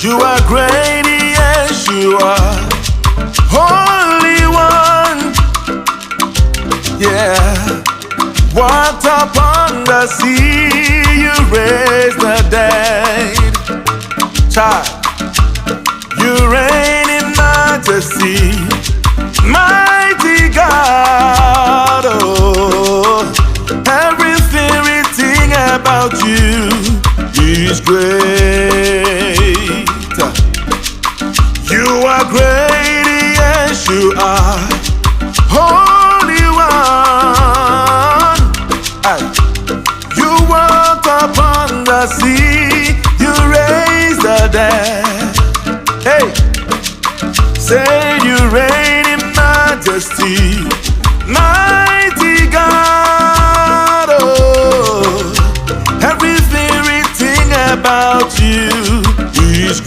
You are great, yes, you are Holy One. Yeah. Walked upon the sea, you raised the dead. Child, you reign in majesty, mighty God. Oh, everything about you is great. You are great, yes, you are Holy One. You walk upon the sea, you raise the dead. Hey, say you reign in majesty, mighty God. Oh, everything about you